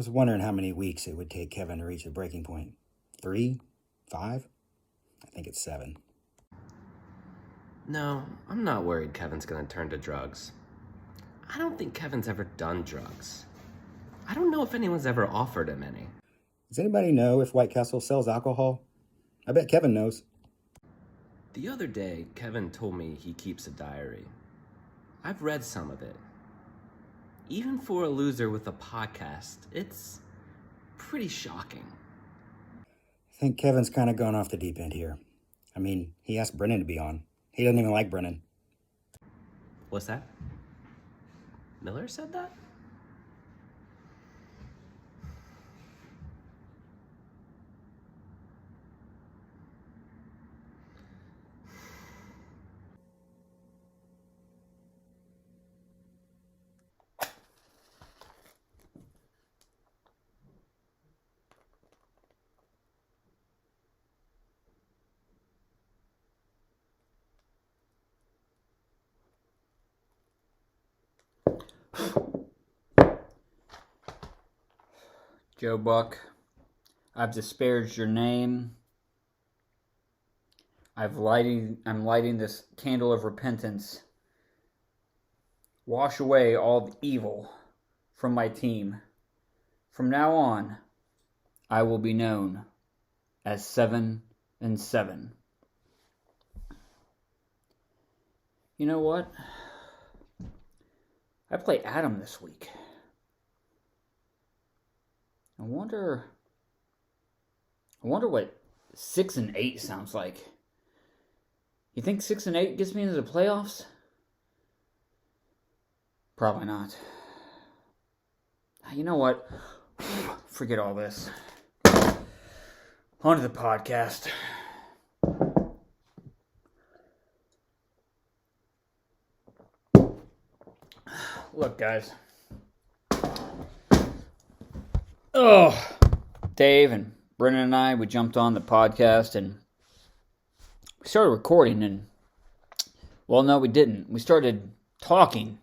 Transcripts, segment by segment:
was wondering how many weeks it would take Kevin to reach the breaking point. 3? 5? I think it's 7. No, I'm not worried Kevin's gonna turn to drugs. I don't think Kevin's ever done drugs. I don't know if anyone's ever offered him any. Does anybody know if White Castle sells alcohol? I bet Kevin knows. The other day, Kevin told me he keeps a diary. I've read some of it. Even for a loser with a podcast, it's pretty shocking. I think Kevin's kind of gone off the deep end here. I mean, he asked Brennan to be on. He doesn't even like Brennan. What's that? Miller said that? Joe Buck, I've disparaged your name. I'm lighting this candle of repentance. Wash away all the evil from my team. From now on, I will be known as 7-7. You know what? I play Adam this week. I wonder what 6-8 sounds like. You think 6-8 gets me into the playoffs? Probably not. You know what? Forget all this. On to the podcast. Look, guys. Dave and Brennan and I, we jumped on the podcast and we started recording and, well, no, we didn't. We started talking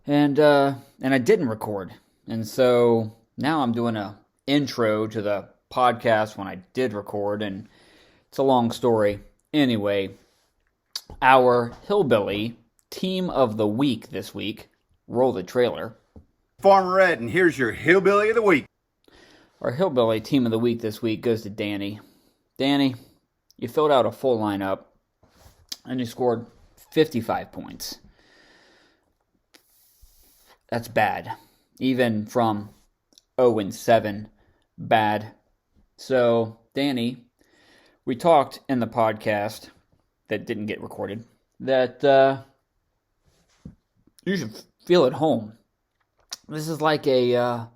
and I didn't record. And so now I'm doing a intro to the podcast when I did record, and it's a long story. Anyway, our Hillbilly Team of the Week this week, roll the trailer. Farmer Ed, and here's your Hillbilly of the Week. Our Hillbilly Team of the Week this week goes to Danny. Danny, you filled out a full lineup, and you scored 55 points. That's bad. Even from 0-7, bad. So, Danny, we talked in the podcast that didn't get recorded that you should feel at home. This is like a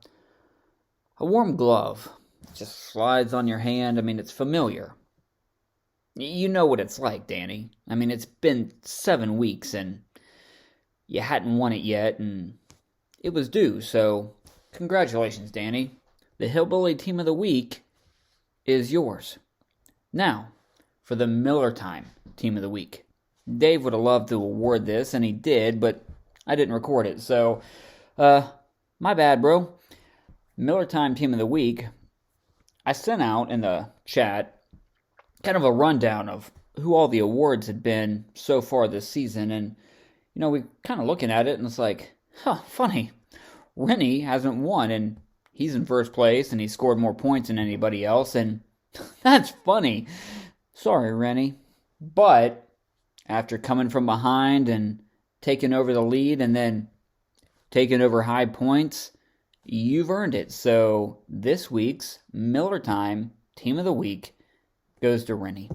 warm glove. It just slides on your hand. I mean, it's familiar. You know what it's like, Danny. I mean, it's been 7 weeks and you hadn't won it yet, and it was due. So, congratulations, Danny. The Hillbilly Team of the Week is yours. Now, for the Miller Time Team of the Week. Dave would have loved to award this, and he did, but I didn't record it. So, my bad, bro. Miller Time Team of the Week, I sent out in the chat kind of a rundown of who all the awards had been so far this season, and, you know, we kind of looking at it, and it's like, funny. Rennie hasn't won, and he's in first place, and he scored more points than anybody else, and that's funny. Sorry, Rennie. But after coming from behind and taking over the lead and then taking over high points, you've earned it. So this week's Miller Time Team of the Week goes to Rennie.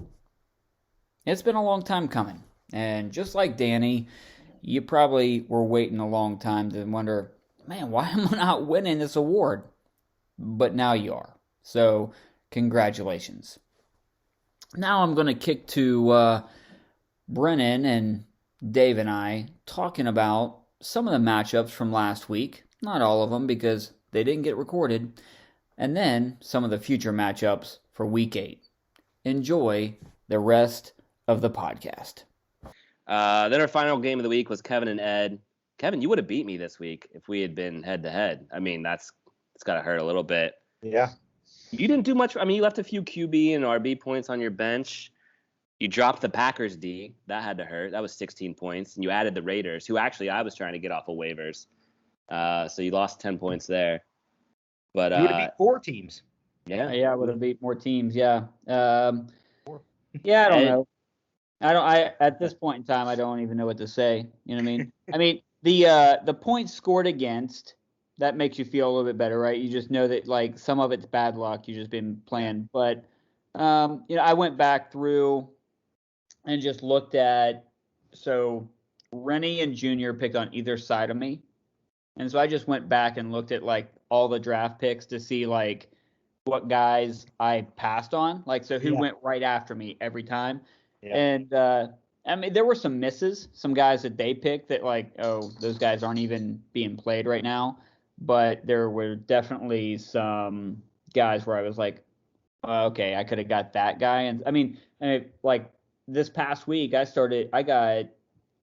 It's been a long time coming. And just like Danny, you probably were waiting a long time to wonder, man, why am I not winning this award? But now you are. So congratulations. Now I'm going to kick to Brennan and Dave and I talking about some of the matchups from last week. Not all of them because they didn't get recorded. And then some of the future matchups for Week 8. Enjoy the rest of the podcast. Then our final game of the week was Kevin and Ed. Kevin, you would have beat me this week if we had been head-to-head. I mean, that's It's got to hurt a little bit. Yeah. You didn't do much. I mean, you left a few QB and RB points on your bench. You dropped the Packers D. That had to hurt. That was 16 points. And you added the Raiders, who actually I was trying to get off of waivers. So you lost 10 points there. But You would have beat 4 teams. yeah. Yeah, I would have beat more teams. Yeah. Yeah, I don't know. At this point in time, I don't even know what to say. You know what I mean? I mean, the points scored against, that makes you feel a little bit better, right? You just know that like some of it's bad luck. You've just been playing. But I went back through and just looked at, so Rennie and Junior picked on either side of me. And so I just went back and looked at like all the draft picks to see like what guys I passed on, like, so who went right after me every time. Yeah. And I mean, there were some misses, some guys that they picked that like, oh, those guys aren't even being played right now. But there were definitely some guys where I was like, okay, I could have got that guy. And I mean, like this past week, I got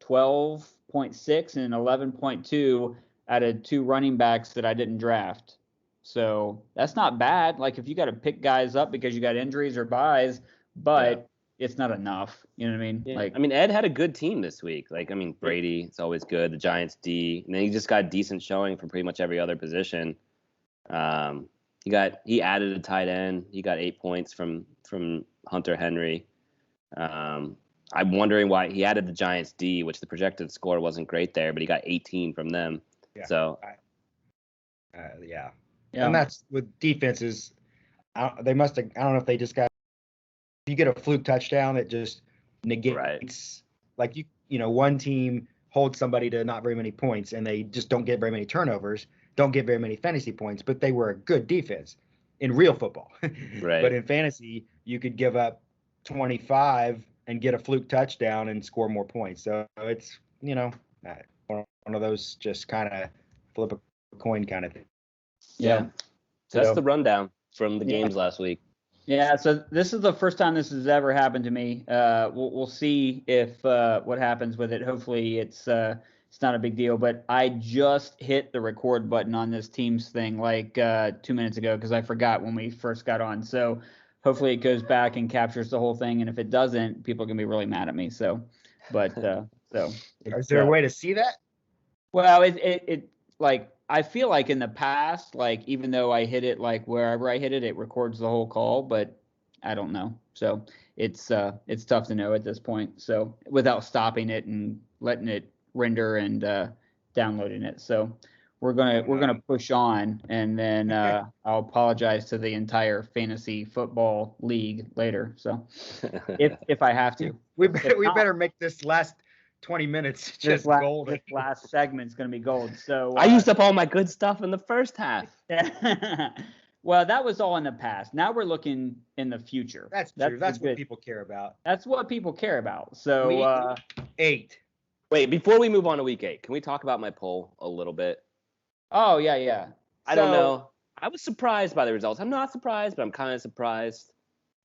12.6 and 11.2 out of 2 running backs that I didn't draft. So that's not bad. Like if you got to pick guys up because you got injuries or buys, but it's not enough. You know what I mean? Yeah. Like, I mean, Ed had a good team this week. Like, I mean, Brady, it's always good. The Giants D, and then he just got decent showing from pretty much every other position. He added a tight end. He got 8 points from Hunter Henry. I'm wondering why he added the Giants D, which the projected score wasn't great there, but he got 18 from them. Yeah. So, yeah. And that's with defenses. They must have. I don't know if they just got. You get a fluke touchdown that just negates. Like one team holds somebody to not very many points, and they just don't get very many turnovers, don't get very many fantasy points, but they were a good defense in real football. Right. But in fantasy, you could give up 25 and get a fluke touchdown and score more points. So it's one of those just kind of flip a coin kind of thing. Yeah. So that's the rundown from the games last week. Yeah, so this is the first time this has ever happened to me. We'll see if what happens with it. Hopefully it's not a big deal. But I just hit the record button on this Teams thing like 2 minutes ago because I forgot when we first got on. So hopefully it goes back and captures the whole thing. And if it doesn't, people are gonna be really mad at me. So, but so is there a way to see that? Well, it like. I feel like in the past, like even though I hit it like wherever I hit it, it records the whole call, but I don't know. So it's tough to know at this point. So without stopping it and letting it render and downloading it. So we're gonna push on, and then I'll apologize to the entire fantasy football league later. So if I have to, we better make this last 20 minutes just gold. This last segment's going to be gold. So I used up all my good stuff in the first half. Well, that was all in the past. Now we're looking in the future. That's true. That's what people care about. That's what people care about. So week 8. Wait, before we move on to week 8, can we talk about my poll a little bit? Oh, yeah. I don't know. I was surprised by the results. I'm not surprised, but I'm kind of surprised.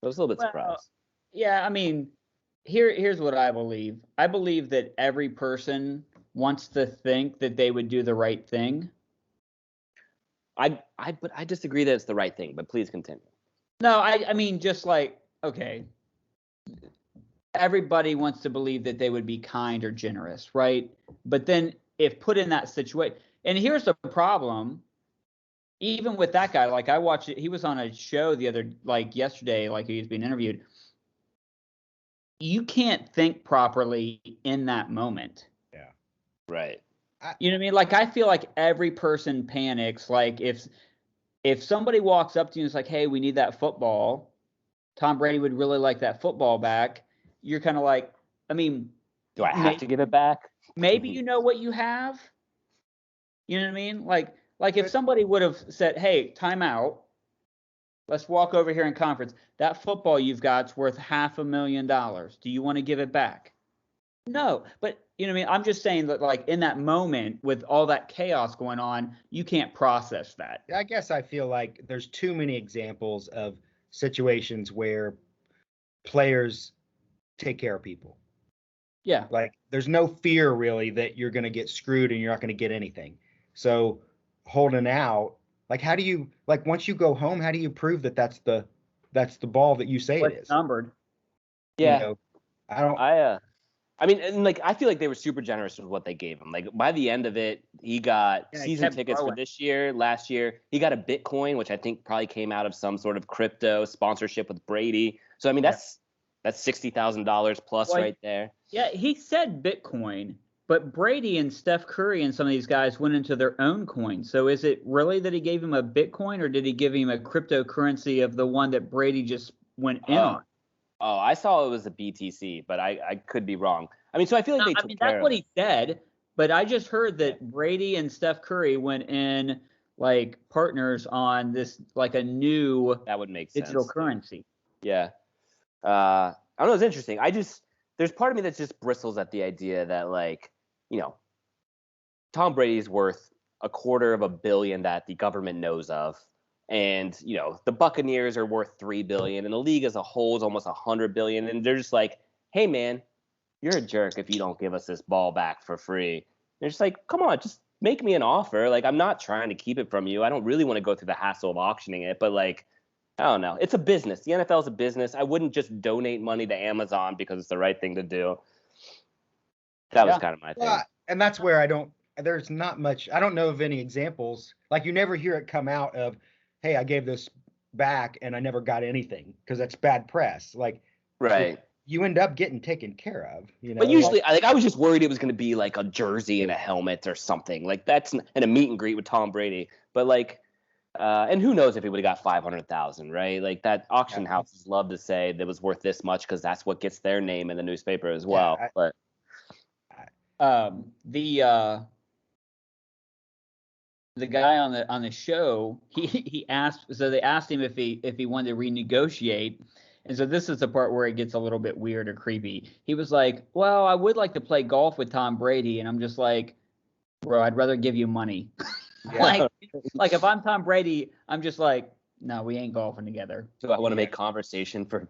I was a little bit surprised. Yeah, I mean, Here's what I believe. I believe that every person wants to think that they would do the right thing. I disagree that it's the right thing, but please continue. No, I mean just like, okay. Everybody wants to believe that they would be kind or generous, right? But then if put in that situation, and here's the problem, even with that guy, like I watched it, he was on a show yesterday, like he was being interviewed. You can't think properly in that moment. Yeah. Right. You know what I mean? Like, I feel like every person panics. Like, if somebody walks up to you and is like, hey, we need that football, Tom Brady would really like that football back. You're kind of like, I mean. Do I have to give it back? Maybe you know what you have. You know what I mean? Like if somebody would have said, hey, timeout. Let's walk over here in conference. That football you've got's worth $500,000. Do you want to give it back? No, but you know what I mean? I'm just saying that like in that moment with all that chaos going on, you can't process that. I guess I feel like there's too many examples of situations where players take care of people. Yeah. Like there's no fear really that you're going to get screwed and you're not going to get anything. So holding out, Like, how do you, like, once you go home, how do you prove that that's the ball that you say it is? Numbered. Yeah. You know, I don't. I mean, and like I feel like they were super generous with what they gave him. Like by the end of it, he got season tickets for this year. Last year, he got a Bitcoin, which I think probably came out of some sort of crypto sponsorship with Brady. So I mean, that's $60,000 plus right there. Yeah, he said Bitcoin, but Brady and Steph Curry and some of these guys went into their own coin. So is it really that he gave him a Bitcoin, or did he give him a cryptocurrency of the one that Brady just went in on? Oh, I saw it was a BTC, but I could be wrong. I mean, so I feel like that's what he said, but I just heard that Brady and Steph Curry went in like partners on this, like a new that would make digital sense. currency. Yeah. I don't know. It's interesting. There's part of me that just bristles at the idea that, like, you know, Tom Brady's worth $250 million that the government knows of. And, you know, the Buccaneers are worth $3 billion, and the league as a whole is almost $100 billion. And they're just like, hey, man, you're a jerk if you don't give us this ball back for free. They're just like, come on, just make me an offer. Like, I'm not trying to keep it from you. I don't really want to go through the hassle of auctioning it, but like, I don't know. It's a business. The NFL is a business. I wouldn't just donate money to Amazon because it's the right thing to do. That was kind of my thing. And that's where there's not much. I don't know of any examples. Like, you never hear it come out of, hey, I gave this back and I never got anything, because that's bad press. Like, right. You end up getting taken care of, you know. But usually, I was just worried it was going to be like a jersey and a helmet or something like that's, and a meet and greet with Tom Brady. But like, and who knows if he would have got 500,000, right? Like, that auction houses love to say that was worth this much because that's what gets their name in the newspaper as well. But the guy on the show, he asked, so they asked him if he wanted to renegotiate. And so this is the part where it gets a little bit weird or creepy. He was like, well, I would like to play golf with Tom Brady. And I'm just like, bro, I'd rather give you money. Yeah. like if I'm Tom Brady, I'm just like, no, we ain't golfing together. So I want to make conversation for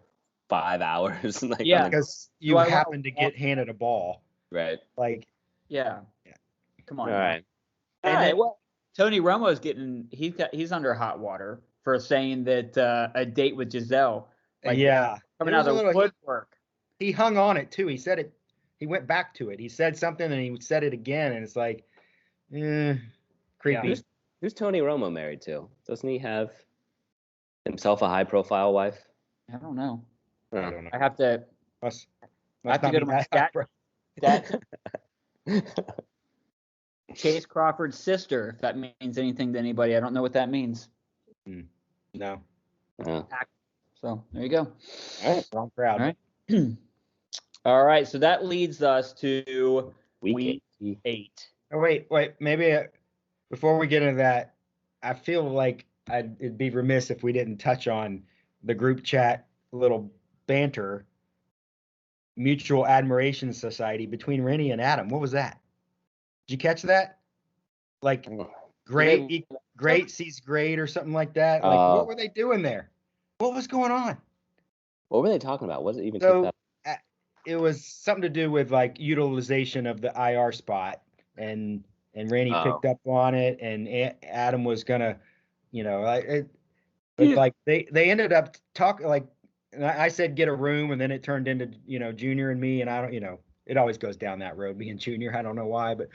5 hours. Like, yeah, because you happen to get handed a ball. Right. Like, yeah. Come on. All right. And well, Tony Romo's he's under hot water for saying that a date with Giselle. Like, coming out of the woodwork. He hung on it too. He said it. He went back to it. He said something and he said it again, and it's like, creepy. Yeah. Who's Tony Romo married to? Doesn't he have himself a high-profile wife? I don't know. I don't know. I have to. Must I have to go to my stat. Chase Crawford's sister. If that means anything to anybody, I don't know what that means. No. So there you go. All right, wrong crowd. All right. All right. So that leads us to week 8. Oh, wait. Maybe before we get into that, I feel like it'd be remiss if we didn't touch on the group chat little banter, mutual admiration society between Rennie and Adam. What was that? Did you catch that? Like, great sees great or something like that. Like, what were they doing there? What was going on? What were they talking about? Was it even? So it was something to do with like utilization of the IR spot, and Rennie picked up on it, and Adam was gonna, like they ended up talking like, I said get a room, and then it turned into Junior and me, and I don't it always goes down that road, being Junior. I don't know why, but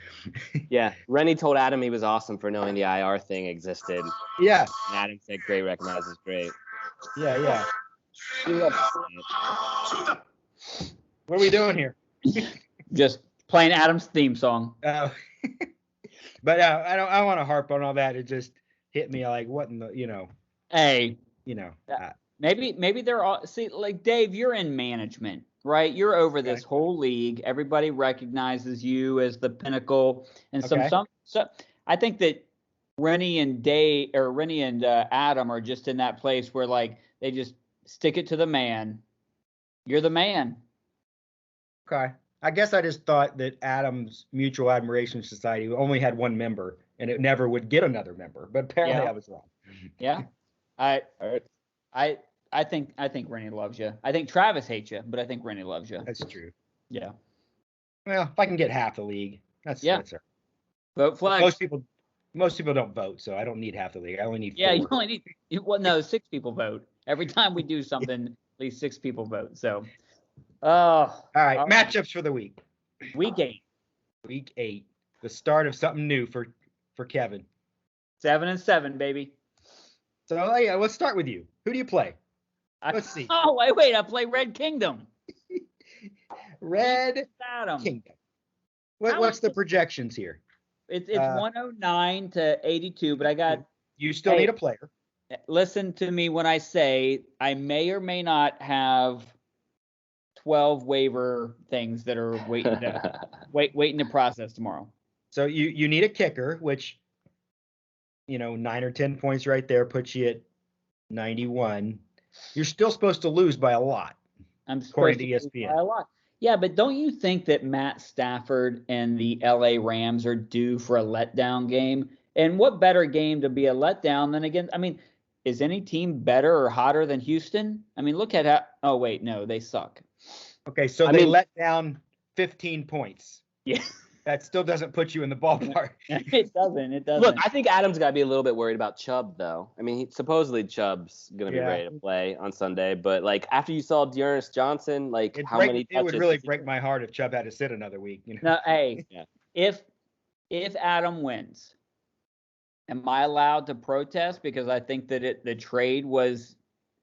yeah, Rennie told Adam he was awesome for knowing the IR thing existed. Yeah, and Adam said great, recognizes great. Yeah. What are we doing here? Just playing Adam's theme song. But I don't want to harp on all that. It just hit me like, what in the, Hey, maybe they're all, see, like, Dave, you're in management, right? You're over this whole league. Everybody recognizes you as the pinnacle. And so I think that Rennie and Adam are just in that place where, like, they just stick it to the man. You're the man. Okay. I guess I just thought that Adam's Mutual Admiration Society only had one member, and it never would get another member. But apparently I was wrong. Yeah. I think Rennie loves you. I think Travis hates you, but I think Rennie loves you. That's true. Yeah. Well, if I can get half the league, that's her. Vote flex. Most people don't vote, so I don't need half the league. I only need 4. Yeah, you only need 6 people vote. Every time we do something, at least 6 people vote. So, all right, matchups for the week. Week 8. Week 8, the start of something new for Kevin. 7-7, baby. So yeah, let's start with you. Who do you play? Let's see. Oh, wait, I play Red Kingdom. Red Adam. Kingdom. What's the projections here? It's 109 to 82, but I got. You still need a player. Listen to me when I say I may or may not have 12 waiver things that are waiting to process tomorrow. So you need a kicker, which 9 or 10 points right there puts you at 91. You're still supposed to lose by a lot. I'm supposed to lose by a lot. Yeah, but don't you think that Matt Stafford and the LA Rams are due for a letdown game? And what better game to be a letdown than against? I mean, is any team better or hotter than Houston? I mean, look at how. Oh wait, no, they suck. Okay, so they let down 15 points. Yeah. That still doesn't put you in the ballpark. It doesn't. Look, I think Adam's got to be a little bit worried about Chubb, though. I mean, supposedly Chubb's going to be ready to play on Sunday. But, after you saw Dearness Johnson, how many touches? It would really break my heart if Chubb had to sit another week. No, hey, if Adam wins, am I allowed to protest because I think that the trade was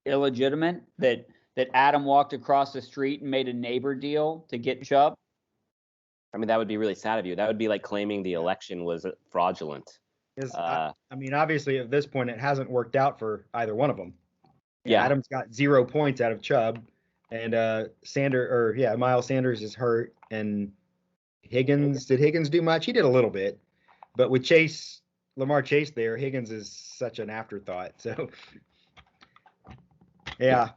illegitimate, that Adam walked across the street and made a neighbor deal to get Chubb? I mean, that would be really sad of you. That would be like claiming the election was fraudulent. I mean, obviously, at this point, it hasn't worked out for either one of them. Yeah. Adam's got 0 points out of Chubb, and Miles Sanders is hurt, and did Higgins do much? He did a little bit, but with Lamar Chase there, Higgins is such an afterthought. So, yeah.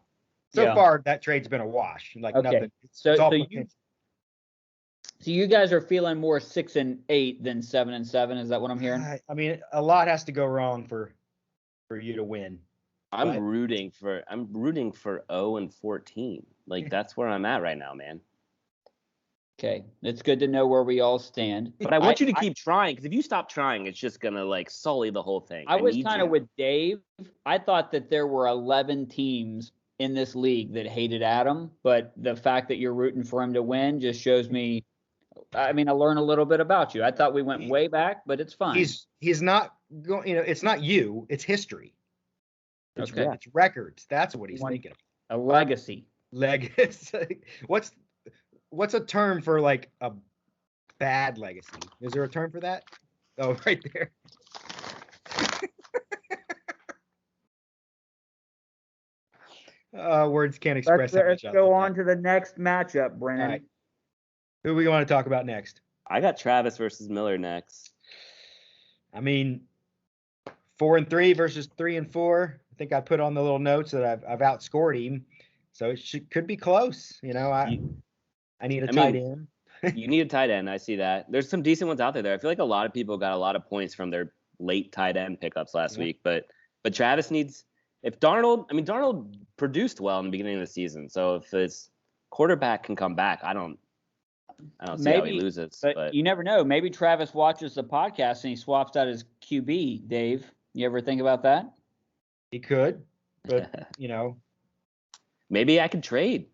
So far, that trade's been a wash. Nothing. So you guys are feeling more 6-8 than 7-7. Is that what I'm hearing? I mean, a lot has to go wrong for you to win. I'm rooting for 0-14. That's where I'm at right now, man. Okay, it's good to know where we all stand. But I want you to keep trying, because if you stop trying, it's just gonna sully the whole thing. I was kind of with Dave. I thought that there were 11 teams in this league that hated Adam, but the fact that you're rooting for him to win just shows me. I mean, I learned a little bit about you. I thought we went way back, but it's fine. He's not going. It's not you. It's history. It's records. That's what he's thinking. A legacy. Legacy. What's a term for a bad legacy? Is there a term for that? Oh, right there. Words can't express. Let's go on to the next matchup, Brennan. All right. Who we want to talk about next? I got Travis versus Miller next. I mean, 4-3 versus 3-4. I think I put on the little notes that I've outscored him, so it could be close. I need a tight end. You need a tight end. I see that. There's some decent ones out there. I feel like a lot of people got a lot of points from their late tight end pickups last week, but Travis needs. If Darnold produced well in the beginning of the season, so if his quarterback can come back, I don't see how he loses. But you never know. Maybe Travis watches the podcast and he swaps out his QB, Dave. You ever think about that? He could, but, Maybe I could trade.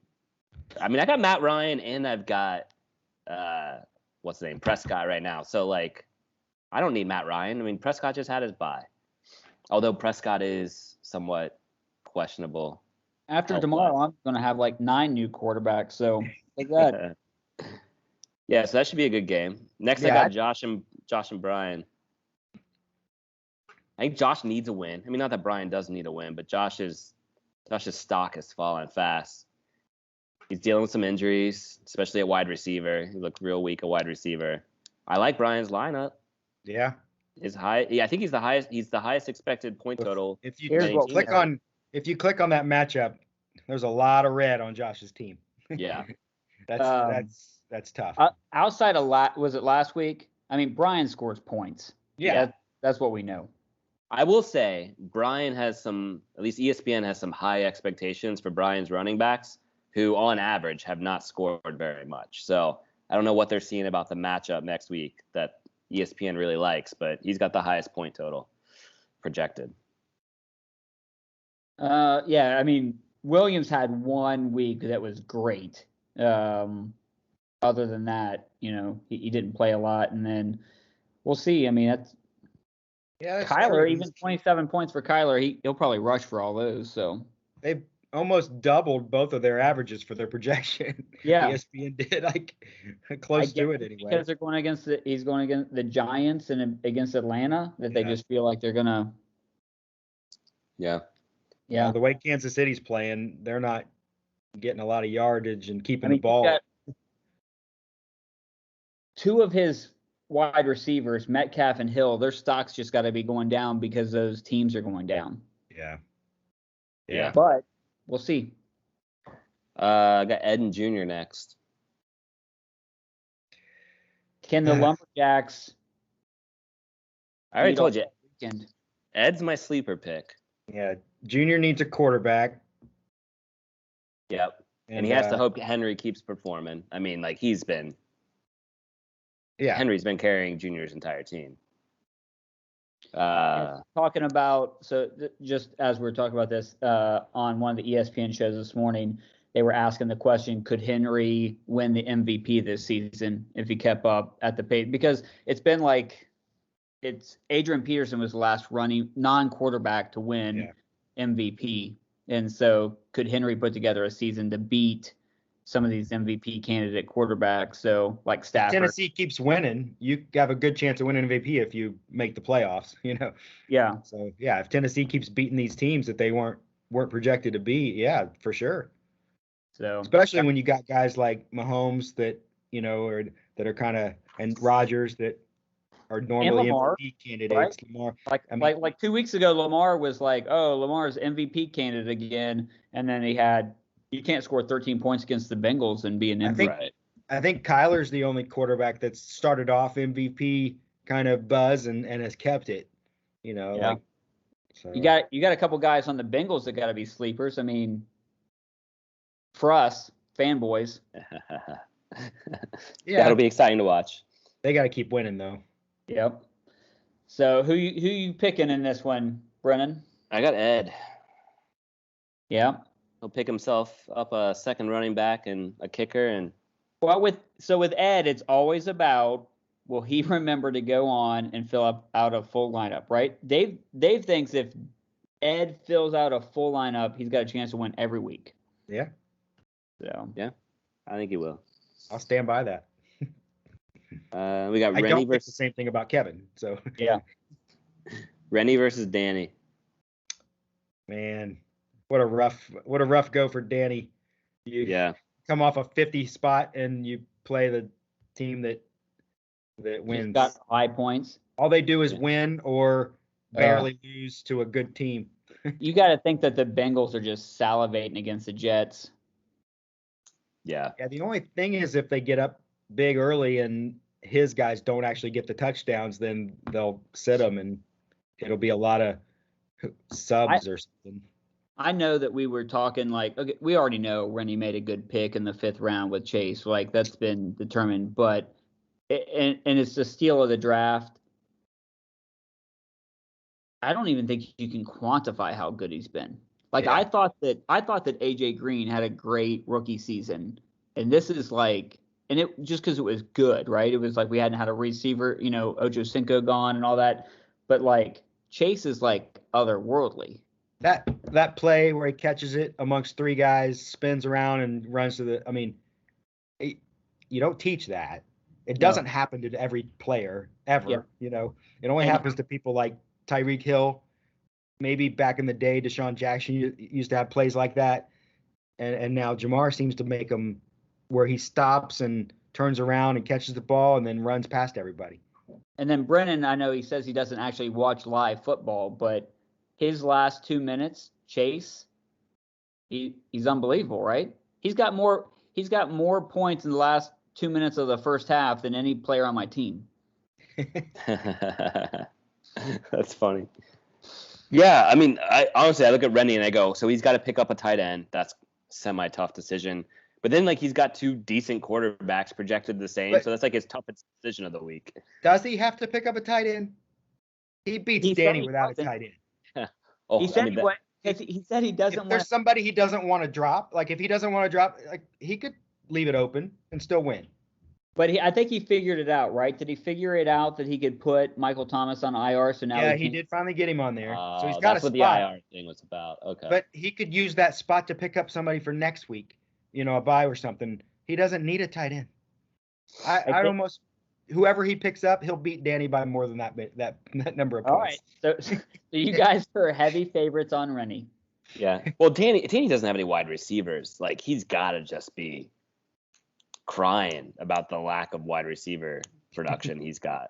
I mean, I got Matt Ryan and I've got, what's the name? Prescott right now. So, I don't need Matt Ryan. I mean, Prescott just had his bye. Although Prescott is somewhat questionable. After tomorrow, I'm going to have 9 new quarterbacks. So, like that. Yeah, so that should be a good game. Next, I got Josh and Brian. I think Josh needs a win. I mean, not that Brian doesn't need a win, but Josh's stock has fallen fast. He's dealing with some injuries, especially at wide receiver. He looked real weak at wide receiver. I like Brian's lineup. Yeah. I think he's the highest. He's the highest expected point total. If you click on that matchup, there's a lot of red on Josh's team. Yeah. That's tough. Outside of was it last week? I mean, Brian scores points. Yeah. That's what we know. I will say Brian has at least ESPN has some high expectations for Brian's running backs, who on average have not scored very much. So I don't know what they're seeing about the matchup next week that ESPN really likes, but he's got the highest point total projected. Yeah, I mean, Williams had 1 week that was great. Other than that, he didn't play a lot, and then we'll see. I mean, that's Kyler, true. even 27 points for Kyler, he'll probably rush for all those. So they almost doubled both of their averages for their projection. Yeah, ESPN did close to it anyway. Because they're going against he's going against the Giants and against Atlanta, that they just feel like they're gonna. Yeah. Yeah. The way Kansas City's playing, they're not getting a lot of yardage and keeping the ball. Two of his wide receivers, Metcalf and Hill, their stocks just got to be going down because those teams are going down. Yeah. But we'll see. I got Ed and Jr. next. Can the Lumberjacks? I already told you. Ed's my sleeper pick. Yeah, Junior needs a quarterback. Yep. And he has to hope Henry keeps performing. I mean, he's been. Yeah. Henry's been carrying Junior's entire team. Talking about, just as we're talking about this, on one of the ESPN shows this morning, they were asking the question, could Henry win the MVP this season if he kept up at the pace? Because it's been it's Adrian Peterson was the last running non-quarterback to win MVP. And so could Henry put together a season to beat some of these MVP candidate quarterbacks? So Stafford. If Tennessee keeps winning, you have a good chance of winning MVP if you make the playoffs, Yeah. So, if Tennessee keeps beating these teams that they weren't projected to beat, for sure. So especially when you got guys like Mahomes that, or that are kind of, and Rodgers that are normally Lamar, MVP candidates. Right? Lamar, like 2 weeks ago, Lamar was Lamar's MVP candidate again, and then you can't score 13 points against the Bengals and be an MVP. I think Kyler's the only quarterback that's started off MVP kind of buzz and has kept it. So. You got a couple guys on the Bengals that got to be sleepers. I mean, for us fanboys, that'll be exciting to watch. They got to keep winning though. Yep. So who you picking in this one, Brennan? I got Ed. Yeah. He'll pick himself up a second running back and a kicker, and with Ed, it's always about, will he remember to go on and fill out a full lineup, right? Dave thinks if Ed fills out a full lineup, he's got a chance to win every week. Yeah. So yeah, I think he will. I'll stand by that. We got Rennie versus the same thing about Kevin. So yeah, Rennie versus Danny. Man, what a rough go for Danny. You come off a 50 spot and you play the team that wins. He's got high points. All they do is win or barely lose to a good team. You got to think that the Bengals are just salivating against the Jets. Yeah. Yeah. The only thing is if they get up big early and his guys don't actually get the touchdowns, then they'll sit them and it'll be a lot of subs or something. I know that we were talking okay, we already know Rennie made a good pick in the 5th round with Chase. That's been determined, but and it's the steal of the draft. I don't even think you can quantify how good he's been. I thought that AJ Green had a great rookie season, and this is and it just because it was good, right? It was we hadn't had a receiver, Ocho Cinco gone and all that, but Chase is otherworldly. That play where he catches it amongst 3 guys, spins around and runs to the. I mean, you don't teach that. It doesn't happen to every player ever. Yeah. It only happens to people like Tyreek Hill. Maybe back in the day, Deshaun Jackson used to have plays like that, and now Jamar seems to make them where he stops and turns around and catches the ball and then runs past everybody. And then Brennan, I know he says he doesn't actually watch live football, but his last 2 minutes, Chase, he's unbelievable, right? He's got more points in the last 2 minutes of the first half than any player on my team. That's funny. Yeah, I mean, I honestly look at Rennie and I go, so he's got to pick up a tight end. That's semi-tough decision. But then like he's got 2 decent quarterbacks projected the same, so that's like his toughest decision of the week. Does he have to pick up a tight end? He beats Danny without a tight end. He said he said he doesn't want. If there's somebody he doesn't want to drop, like if he doesn't want to drop, like he could leave it open and still win. But I think he figured it out, right? Did he figure it out that he could put Michael Thomas on IR? So now he did finally get him on there. So he's got that's a what the spot. IR thing was about. Okay. But he could use that spot to pick up somebody for next week, a bye or something. He doesn't need a tight end. I'd almost whoever he picks up, he'll beat Danny by more than that number of points. All right. So you guys are heavy favorites on Rennie. Yeah. Well, Danny doesn't have any wide receivers. Like he's got to just be crying about the lack of wide receiver production he's got.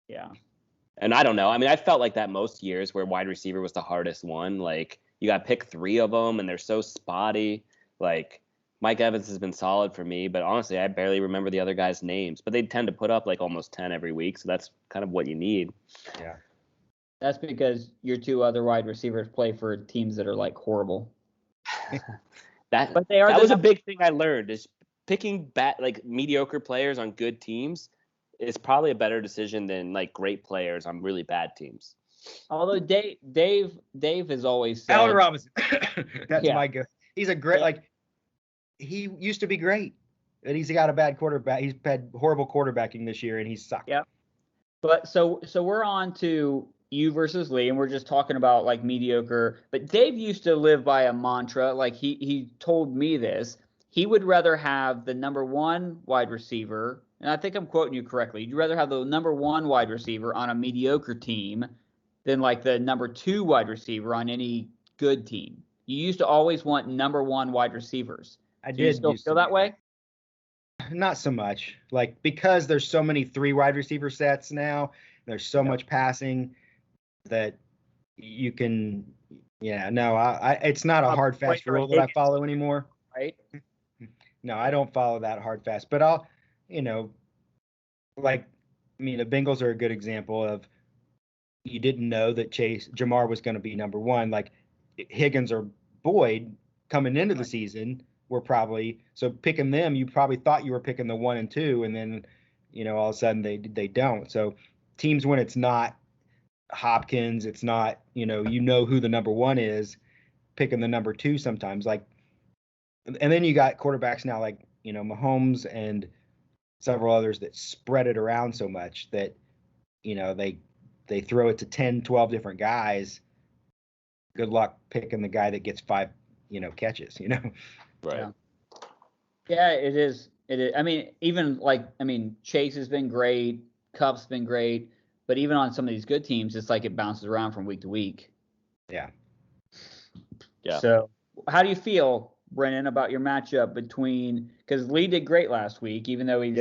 Yeah. And I don't know. I mean, I felt like that most years where wide receiver was the hardest one. Like you got to pick 3 of them and they're so spotty. Like Mike Evans has been solid for me, but honestly, I barely remember the other guys' names, but they tend to put up like almost 10 every week. So that's kind of what you need. Yeah. That's because your 2 other wide receivers play for teams that are like horrible. That was a big thing I learned is picking like mediocre players on good teams is probably a better decision than like great players on really bad teams. Although Dave has always said Allen Robinson. That's my go. He's a great he used to be great. And he's got a bad quarterback. He's had horrible quarterbacking this year and he's sucked. Yep. But so we're on to you versus Lee, and we're just talking about like mediocre. But Dave used to live by a mantra. Like he told me this. He would rather have the number 1 wide receiver, and I think I'm quoting you correctly. You'd rather have the number 1 wide receiver on a mediocre team than like the number 2 wide receiver on any good team. You used to always want number 1 wide receivers. Do you still feel that way? Not so much. Like because there's so many 3 wide receiver sets now, there's so much passing that you can. Yeah, no, it's not a hard fast rule that I follow anymore. Right. No, I don't follow that hard fast, but I'll, the Bengals are a good example of you didn't know that Jamar was going to be number 1. Like Higgins or Boyd coming into the season were probably, so picking them, you probably thought you were picking the 1 and 2, and then, all of a sudden they don't. So teams when it's not Hopkins, it's not, who the number 1 is, picking the number 2 sometimes, like. And then you got quarterbacks now like, Mahomes and several others that spread it around so much that, they throw it to 10, 12 different guys. Good luck picking the guy that gets 5, catches, Right. Yeah, it is. I mean, Chase has been great. Kupp's been great. But even on some of these good teams, it's like it bounces around from week to week. Yeah. Yeah. So how do you feel, Brennan, about your matchup because Lee did great last week, even though he's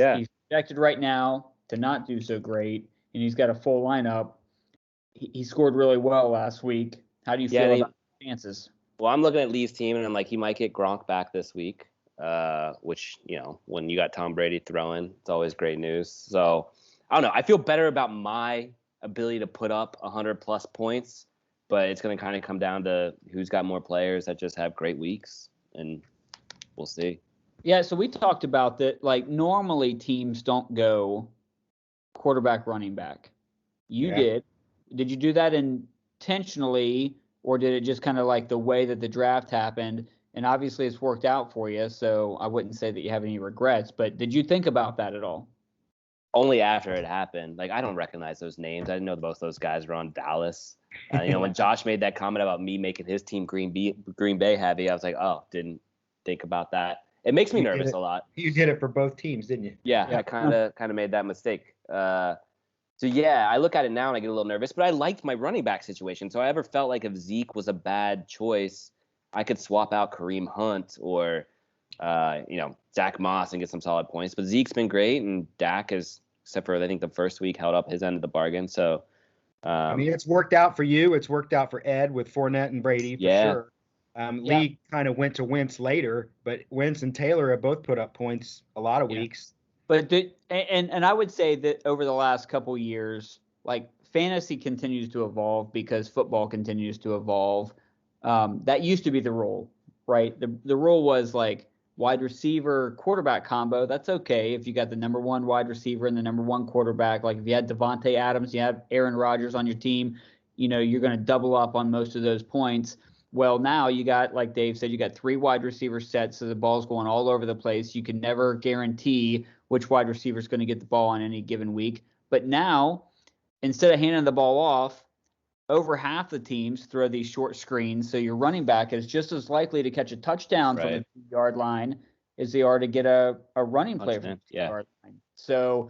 projected right now to not do so great, and he's got a full lineup. He scored really well last week. How do you feel about the chances? Well, I'm looking at Lee's team, and I'm like, he might get Gronk back this week, which, when you got Tom Brady throwing, it's always great news. So, I don't know. I feel better about my ability to put up 100-plus points, but it's going to kind of come down to who's got more players that just have great weeks. And we'll see. Yeah, so we talked about that. Like normally teams don't go quarterback, running back. You did. Did you do that intentionally, or did it just kind of like the way that the draft happened? And obviously it's worked out for you, so I wouldn't say that you have any regrets. But did you think about that at all? Only after it happened. Like I don't recognize those names. I didn't know both those guys were on Dallas. When Josh made that comment about me making his team Green Bay heavy, I was like, oh, didn't think about that. It makes me nervous a lot. You did it for both teams, didn't you? Yeah. I kind of made that mistake. So yeah, I look at it now and I get a little nervous, but I liked my running back situation. So I ever felt like if Zeke was a bad choice, I could swap out Kareem Hunt or Zach Moss and get some solid points. But Zeke's been great, and Dak is, except for I think the first week, held up his end of the bargain. So. It's worked out for you. It's worked out for Ed with Fournette and Brady for sure. Lee kind of went to Wentz later, but Wentz and Taylor have both put up points a lot of weeks. But and I would say that over the last couple years, like fantasy continues to evolve because football continues to evolve. That used to be the rule, right? The rule was like wide receiver quarterback combo, that's okay. If you got the number one wide receiver and the number one quarterback, like if you had Devontae Adams, you have Aaron Rodgers on your team, you're going to double up on most of those points. Well, now you got, like Dave said, you got 3 wide receiver sets, so the ball's going all over the place. You can never guarantee which wide receiver is going to get the ball on any given week. But now, instead of handing the ball off, over half the teams throw these short screens, so your running back is just as likely to catch a touchdown from the 2-yard line as they are to get a running play from the 2-yard line. So,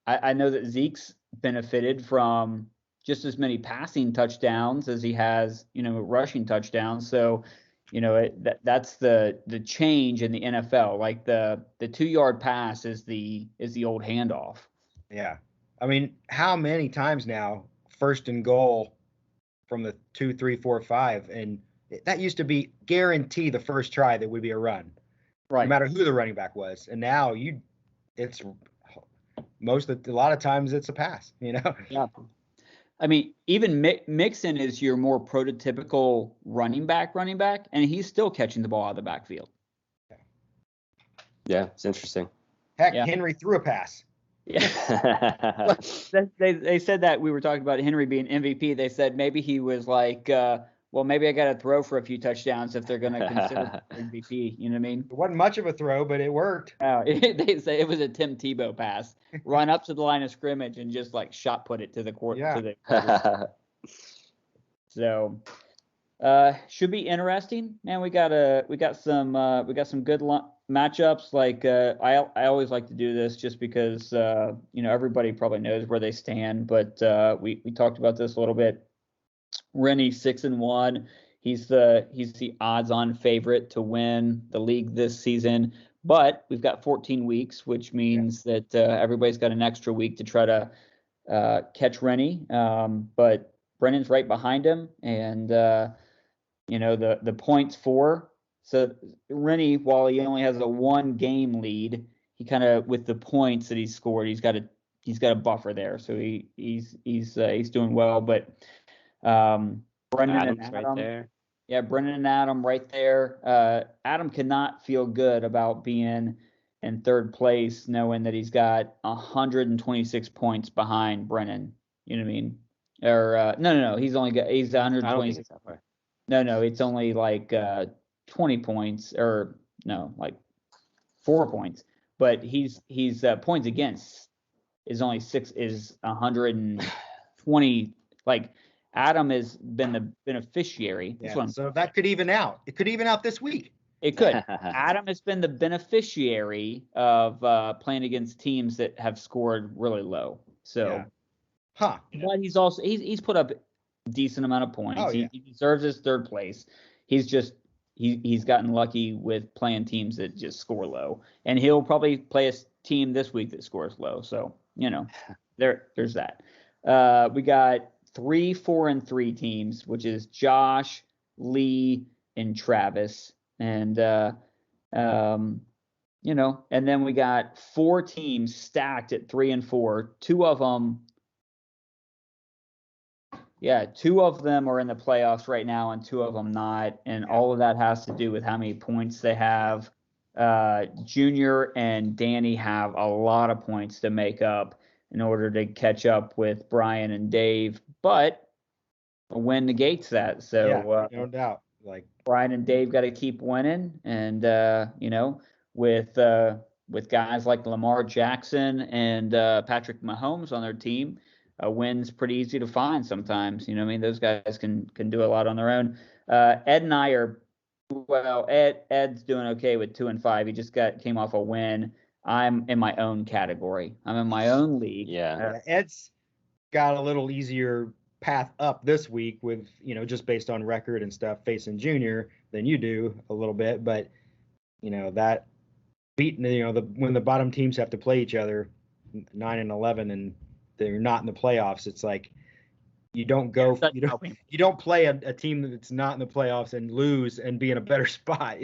I know that Zeke's benefited from just as many passing touchdowns as he has, rushing touchdowns. So, that's the change in the NFL. Like the 2-yard pass is the old handoff. Yeah. I mean, how many times now, 1st and goal from the 2, 3, 4, 5, and that used to be guaranteed the first try that would be a run, right? No matter who the running back was. And now a lot of times it's a pass, Yeah. I mean, even Mixon is your more prototypical running back, and he's still catching the ball out of the backfield. Yeah, it's interesting. Heck, yeah. Henry threw a pass. Yeah. They said that we were talking about Henry being MVP. They said maybe he was like, well, maybe I got to throw for a few touchdowns if they're going to consider MVP. You know what I mean? It wasn't much of a throw, but it worked. They say it was a Tim Tebow pass. Run up to the line of scrimmage and just like shot put it to the court. Yeah. So, should be interesting, man. We got some good matchups. Like I always like to do this just because everybody probably knows where they stand. But we talked about this a little bit. Rennie 6-1. He's the odds-on favorite to win the league this season. But we've got 14 weeks, which means that everybody's got an extra week to try to catch Rennie. But Brennan's right behind him, and the points for. So Rennie, while he only has a 1-game lead, he kind of, with the points that he's scored, he's got a buffer there. So he's doing well. But Brendan Adam's and Adam, right there. Yeah, Brendan and Adam right there. Adam cannot feel good about being in 3rd place, knowing that he's got 126 points behind Brennan. You know what I mean? Or no, he's 126. No, it's only like 20 points, or no, like 4 points. But he's points against is only 120. Like Adam has been the beneficiary. Yeah, so that could even out. It could even out this week. It could. Adam has been the beneficiary of playing against teams that have scored really low. So, But he's also he's put up a decent amount of points. Oh, yeah. He deserves his 3rd place. He's just he's gotten lucky with playing teams that just score low, and he'll probably play a team this week that scores low. So there's that. We got 3, 4, and 3 teams, which is Josh, Lee, and Travis. And, and then we got 4 teams stacked at 3 and 4. 2 of them are in the playoffs right now, and 2 of them not. And all of that has to do with how many points they have. Junior and Danny have a lot of points to make up in order to catch up with Brian and Dave, but a win negates that. So no doubt. Like Brian and Dave got to keep winning, and with guys like Lamar Jackson and Patrick Mahomes on their team, a win's pretty easy to find sometimes. You know what I mean? Those guys can do a lot on their own. Ed and I are Ed's doing okay with 2 and 5. He just came off a win. I'm in my own category. I'm in my own league. Yeah. Ed's got a little easier path up this week with, just based on record and stuff, facing Junior than you do a little bit. But, that beating, when the bottom teams have to play each other 9 and 11 and they're not in the playoffs, it's like you don't play a team that's not in the playoffs and lose and be in a better spot.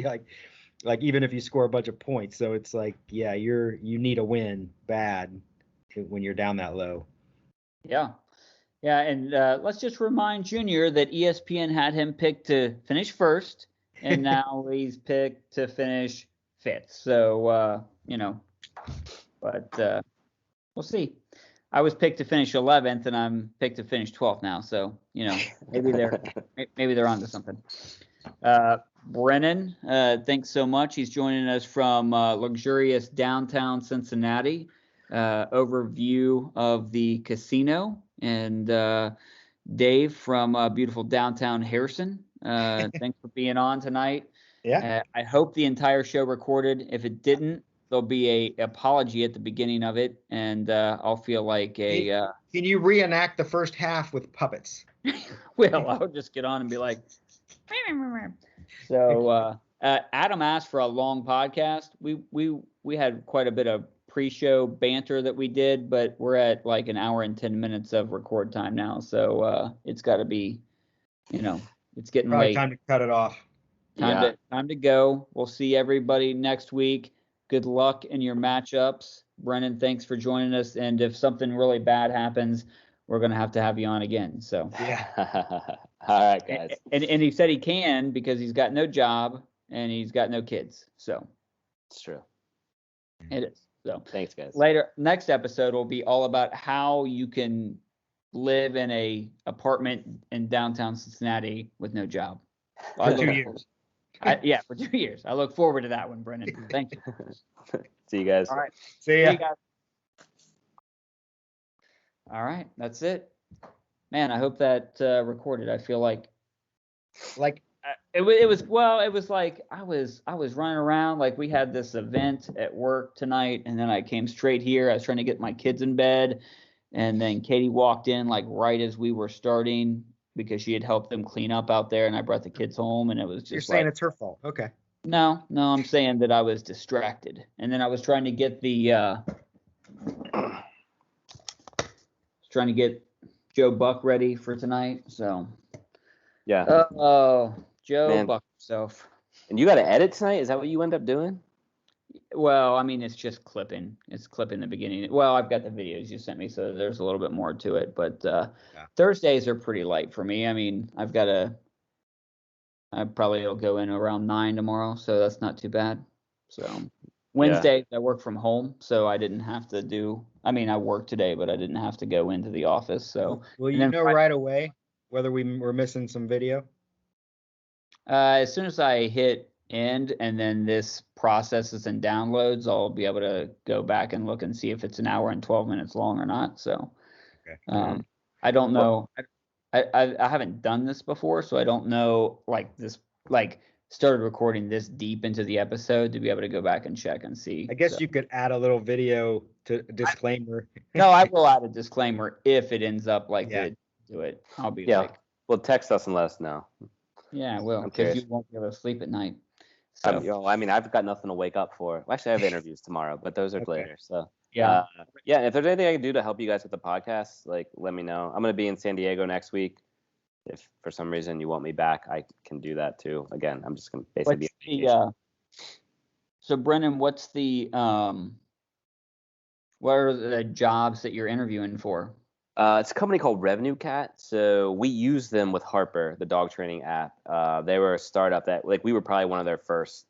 Like even if you score a bunch of points. So it's like, yeah, you need a win bad when you're down that low. Yeah. Yeah. And let's just remind Junior that ESPN had him picked to finish 1st and now he's picked to finish 5th. So, but we'll see. I was picked to finish 11th, and I'm picked to finish 12th now. So, maybe they're onto something. Brennan, thanks so much. He's joining us from luxurious downtown Cincinnati. Overview of the casino, and Dave from beautiful downtown Harrison. Thanks for being on tonight. Yeah. I hope the entire show recorded. If it didn't, there'll be a apology at the beginning of it, and I'll feel like a. Can you reenact the first half with puppets? Well, I'll just get on and be like. So Adam asked for a long podcast. We had quite a bit of pre-show banter that we did, but we're at like an hour and 10 minutes of record time now. So it's got to be, it's getting Probably late. Time to cut it off. Time to go. We'll see everybody next week. Good luck in your matchups. Brennan, thanks for joining us. And if something really bad happens, we're going to have you on again. So yeah. All right, guys. And he said he can because he's got no job and he's got no kids. So it's true. It is. So thanks, guys. Next episode will be all about how you can live in a apartment in downtown Cincinnati with no job. For 2 years. For 2 years. I look forward to that one, Brennan. Thank you. See you guys. All right. See ya. You guys. All right. That's it. Man, I hope that recorded. I feel like it was like I was running around, like we had this event at work tonight, and then I came straight here. I was trying to get my kids in bed, and then Katie walked in like right as we were starting because she had helped them clean up out there, and I brought the kids home, and it was just You're saying it's her fault. Okay. No, I'm saying that I was distracted, and then I was trying to get Joe Buck ready for tonight. So yeah. Joe Man. Buck himself. And you got to edit tonight? Is that what you end up doing? Well, I mean, it's just clipping. It's clipping the beginning. Well, I've got the videos you sent me, so there's a little bit more to it. But Thursdays are pretty light for me. I mean, I probably will go in around 9 tomorrow, so that's not too bad. So Wednesdays I work from home, so I didn't have to do. I mean, I worked today, but I didn't have to go into the office. So will you know right away whether we were missing some video? As soon as I hit end and then this processes and downloads, I'll be able to go back and look and see if it's an hour and 12 minutes long or not. So I don't know. I haven't done this before, so I don't know started recording this deep into the episode to be able to go back and check and see. I guess you could add a little video to disclaimer. No, I will add a disclaimer if it ends up to do it. I'll be like, well, text us and let us know. Yeah, I will, because you won't be able to sleep at night. So I mean, I've got nothing to wake up for. Well, actually, I have interviews tomorrow, but those are later. So yeah. If there's anything I can do to help you guys with the podcast, let me know. I'm going to be in San Diego next week. If for some reason you want me back, I can do that too. Again, I'm just going to basically be So Brennan, what are the jobs that you're interviewing for? It's a company called Revenue Cat. So we use them with Harper, the dog training app. They were a startup that we were probably one of their first,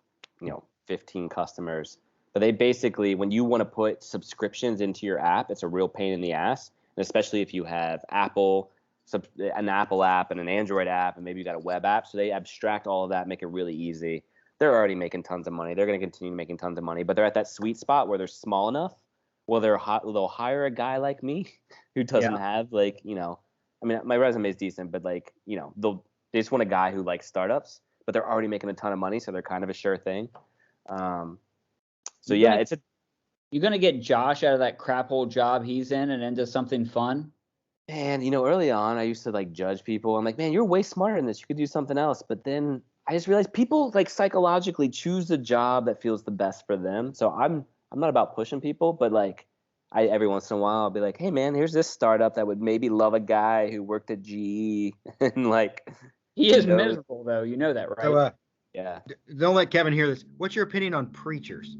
15 customers. But they basically, when you want to put subscriptions into your app, it's a real pain in the ass. And especially if you have an Apple app and an Android app, and maybe you got a web app. So they abstract all of that, make it really easy. They're already making tons of money. They're going to continue making tons of money, but they're at that sweet spot where they're small enough. Well, they'll hire a guy like me who doesn't have I mean, my resume is decent, but they just want a guy who likes startups, but they're already making a ton of money. So they're kind of a sure thing. You're going to get Josh out of that crap hole job he's in and into something fun. And, early on, I used to judge people. I'm like, man, you're way smarter than this. You could do something else. But then I just realized people psychologically choose the job that feels the best for them. So I'm not about pushing people, but every once in a while I'll be like, hey man, here's this startup that would maybe love a guy who worked at GE and he is miserable though. You know that, right? So, yeah. Don't let Kevin hear this. What's your opinion on preachers?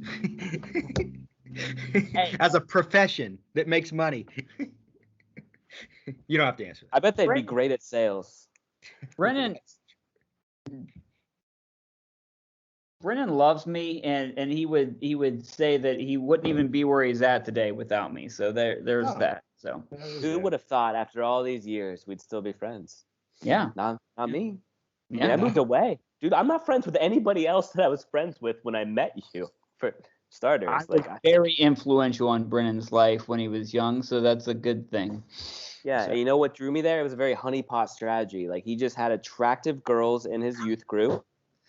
Hey. As a profession that makes money. You don't have to answer that. I bet they'd be great at sales. Brennan, Brennan loves me, and he would say that he wouldn't even be where he's at today without me. So there's that. So who would have thought after all these years we'd still be friends? Yeah. Not me. Yeah. I moved away. Dude, I'm not friends with anybody else that I was friends with when I met you, for starters. I was very influential on Brennan's life when he was young, so that's a good thing. Yeah, and you know what drew me there? It was a very honeypot strategy. Like, he just had attractive girls in his youth group,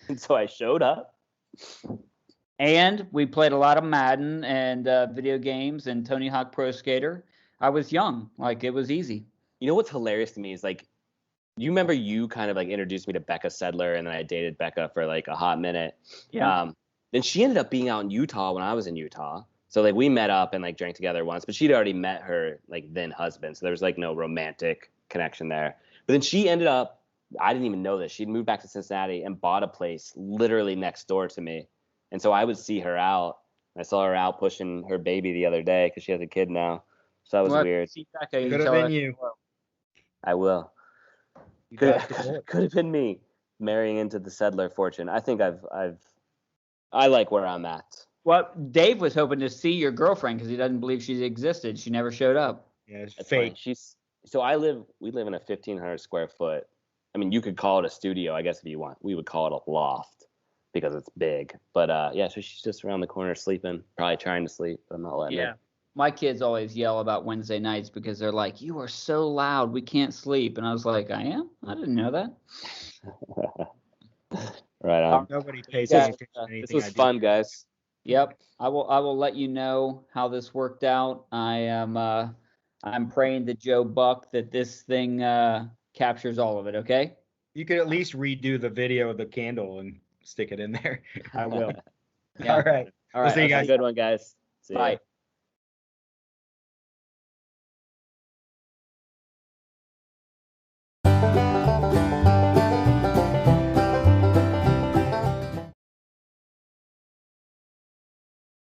and so I showed up. And we played a lot of Madden and video games and Tony Hawk Pro Skater. I was young. Like, it was easy. You know what's hilarious to me is, like, you remember you kind of, like, introduced me to Becca Sedler, and then I dated Becca for, like, a hot minute. Yeah. Then she ended up being out in Utah when I was in Utah. So, like, we met up and, like, drank together once, but she'd already met her, like, then husband. So there was, like, no romantic connection there. But then she ended up, I didn't even know this. She'd moved back to Cincinnati and bought a place literally next door to me. And so I would see her out. I saw her out pushing her baby the other day because she has a kid now. So that was weird. Could have been you. I will. Could have been me marrying into the Sedler fortune. I think I like where I'm at. Well, Dave was hoping to see your girlfriend because he doesn't believe she existed. She never showed up. Yeah, it's fake. fake. We live in a 1,500 square foot. I mean, you could call it a studio, I guess, if you want. We would call it a loft because it's big. But yeah, so she's just around the corner sleeping, probably trying to sleep, but I'm not letting her. My kids always yell about Wednesday nights because they're like, "You are so loud, we can't sleep." And I was like, "I am? I didn't know that." Right on. Nobody pays attention to anything. This was fun, guys. Yep. I will let you know how this worked out. I'm praying to Joe Buck that this thing captures all of it, okay? You could at least redo the video of the candle and stick it in there. I will. Yeah. All right. All right. See you guys. Have a good one, guys. See Bye. ya.